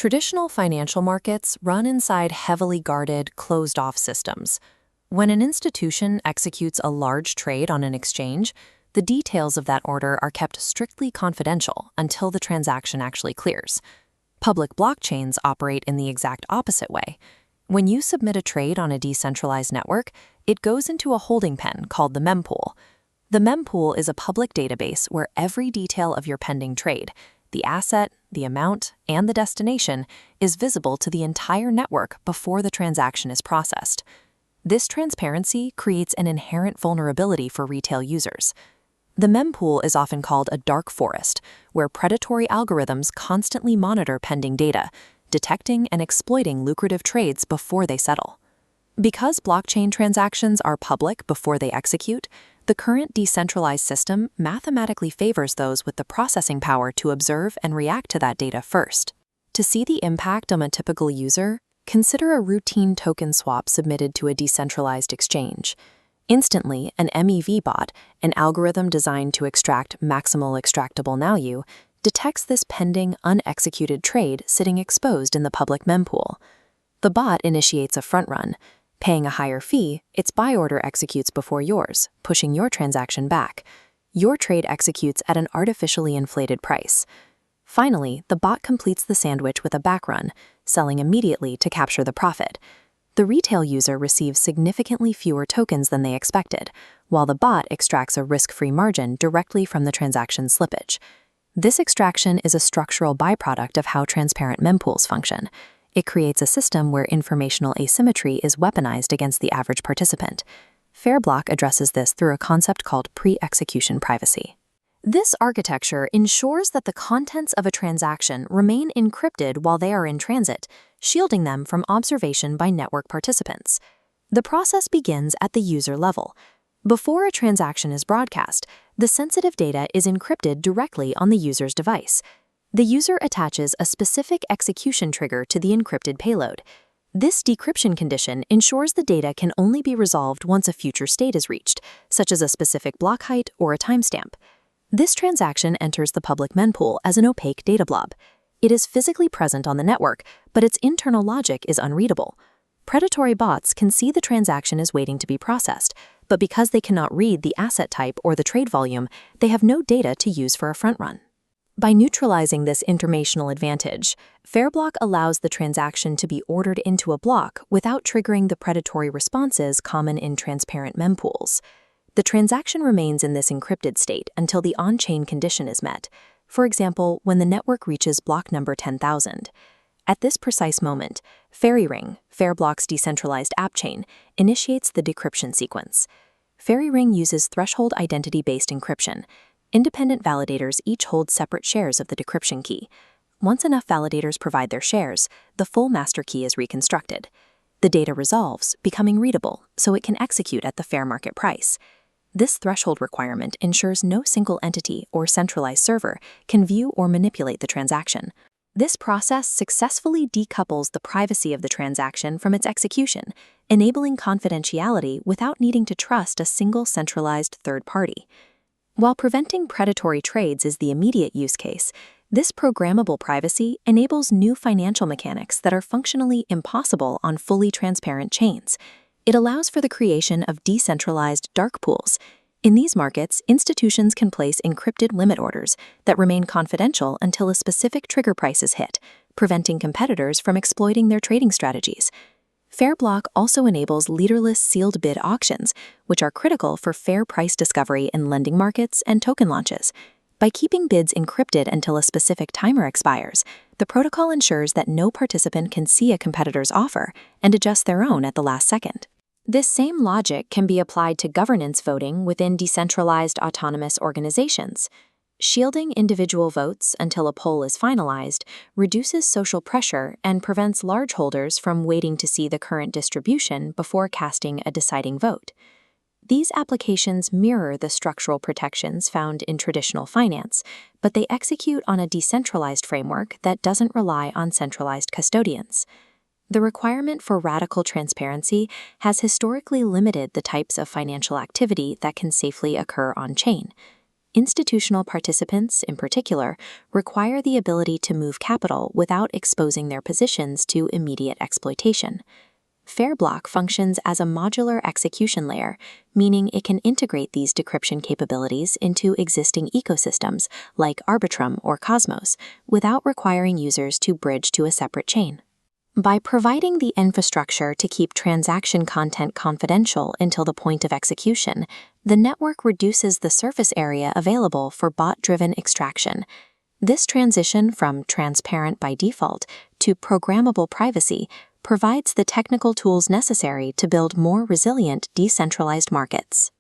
Traditional financial markets run inside heavily guarded, closed-off systems. When an institution executes a large trade on an exchange, the details of that order are kept strictly confidential until the transaction actually clears. Public blockchains operate in the exact opposite way. When you submit a trade on a decentralized network, it goes into a holding pen called the mempool. The mempool is a public database where every detail of your pending trade, the asset, the amount, and the destination, is visible to the entire network before the transaction is processed. This transparency creates an inherent vulnerability for retail users. The mempool is often called a dark forest, where predatory algorithms constantly monitor pending data, detecting and exploiting lucrative trades before they settle. Because blockchain transactions are public before they execute, the current decentralized system mathematically favors those with the processing power to observe and react to that data first. To see the impact on a typical user, consider a routine token swap submitted to a decentralized exchange. Instantly, an MEV bot, an algorithm designed to extract maximal extractable value, detects this pending, unexecuted trade sitting exposed in the public mempool. The bot initiates a front run. Paying a higher fee, its buy order executes before yours, pushing your transaction back. Your trade executes at an artificially inflated price. Finally, the bot completes the sandwich with a back run, selling immediately to capture the profit. The retail user receives significantly fewer tokens than they expected, while the bot extracts a risk-free margin directly from the transaction slippage. This extraction is a structural byproduct of how transparent mempools function. It creates a system where informational asymmetry is weaponized against the average participant. Fairblock addresses this through a concept called pre-execution privacy. This architecture ensures that the contents of a transaction remain encrypted while they are in transit, shielding them from observation by network participants. The process begins at the user level. Before a transaction is broadcast, the sensitive data is encrypted directly on the user's device. The user attaches a specific execution trigger to the encrypted payload. This decryption condition ensures the data can only be resolved once a future state is reached, such as a specific block height or a timestamp. This transaction enters the public mempool as an opaque data blob. It is physically present on the network, but its internal logic is unreadable. Predatory bots can see the transaction is waiting to be processed, but because they cannot read the asset type or the trade volume, they have no data to use for a front run. By neutralizing this informational advantage, Fairblock allows the transaction to be ordered into a block without triggering the predatory responses common in transparent mempools. The transaction remains in this encrypted state until the on-chain condition is met, for example, when the network reaches block number 10,000. At this precise moment, Fairyring, Fairblock's decentralized app chain, initiates the decryption sequence. Fairyring uses threshold identity-based encryption. Independent validators each hold separate shares of the decryption key. Once enough validators provide their shares, the full master key is reconstructed. The data resolves, becoming readable, so it can execute at the fair market price. This threshold requirement ensures no single entity or centralized server can view or manipulate the transaction. This process successfully decouples the privacy of the transaction from its execution, enabling confidentiality without needing to trust a single centralized third party. While preventing predatory trades is the immediate use case, this programmable privacy enables new financial mechanics that are functionally impossible on fully transparent chains. It allows for the creation of decentralized dark pools. In these markets, institutions can place encrypted limit orders that remain confidential until a specific trigger price is hit, preventing competitors from exploiting their trading strategies. Fairblock also enables leaderless sealed bid auctions, which are critical for fair price discovery in lending markets and token launches. By keeping bids encrypted until a specific timer expires, the protocol ensures that no participant can see a competitor's offer and adjust their own at the last second. This same logic can be applied to governance voting within decentralized autonomous organizations. Shielding individual votes until a poll is finalized reduces social pressure and prevents large holders from waiting to see the current distribution before casting a deciding vote. These applications mirror the structural protections found in traditional finance, but they execute on a decentralized framework that doesn't rely on centralized custodians. The requirement for radical transparency has historically limited the types of financial activity that can safely occur on-chain. Institutional participants, in particular, require the ability to move capital without exposing their positions to immediate exploitation. Fairblock functions as a modular execution layer, meaning it can integrate these decryption capabilities into existing ecosystems like Arbitrum or Cosmos without requiring users to bridge to a separate chain. By providing the infrastructure to keep transaction content confidential until the point of execution, the network reduces the surface area available for bot-driven extraction. This transition from transparent by default to programmable privacy provides the technical tools necessary to build more resilient decentralized markets.